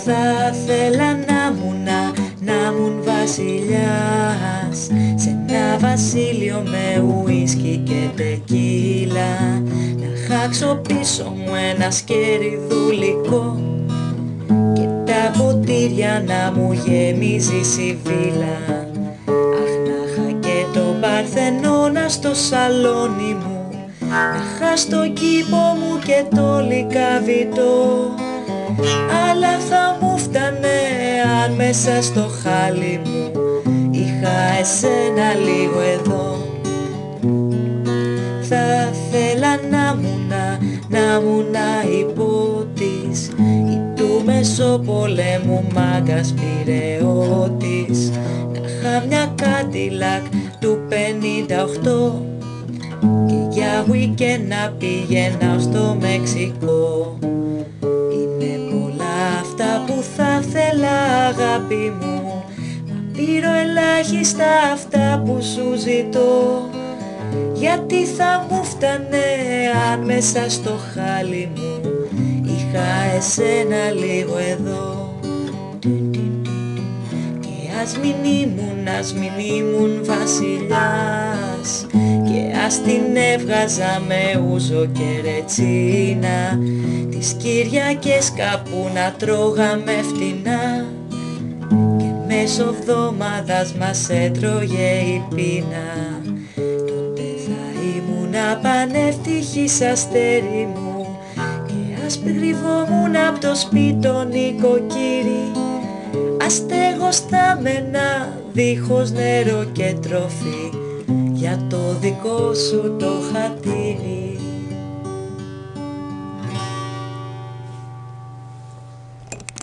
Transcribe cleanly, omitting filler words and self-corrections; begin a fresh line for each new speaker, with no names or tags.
Θα θέλα να μουν βασιλιάς σε ένα βασίλειο με ουίσκι και τεκίλα, να χάξω πίσω μου ένα σκεριδουλικό και τα ποτήρια να μου γεμίζει σιβίλα. Αχ, να είχα και το Παρθενώνα στο σαλόνι μου, να είχα στον κήπο μου και το Λυκαβητό, αλλά θα μου φτάνε αν μέσα στο χάλι μου είχα εσένα λίγο εδώ. Θα θέλα να μουνα υπότης ή του Μεσοπολέμου μάγκας πειραιώτης, να είχα μια Κάντιλακ του 58 και για weekend να πηγαίνα στο Μεξικό. Είναι πολλά αυτά που θα θέλα αγάπη μου, μα πήρω ελάχιστα αυτά που σου ζητώ, γιατί θα μου φτάνε αν μέσα στο χάλι μου είχα εσένα λίγο εδώ. Και ας μην ήμουν βασιλιάς και ας την έβγαζα με ούζο και ρετσίνα, τις Κυριακές κάπου να τρώγαμε φτηνά και μέσω εβδομάδας μας έτρωγε η πείνα. Τότε θα ήμουν πανευτυχής αστέρι μου και ας κρυβόμουν απ' το σπίτι τον νοικοκύρη, αστεγοστάμενα δίχως νερό και τροφή για το δικό σου το χατήρι.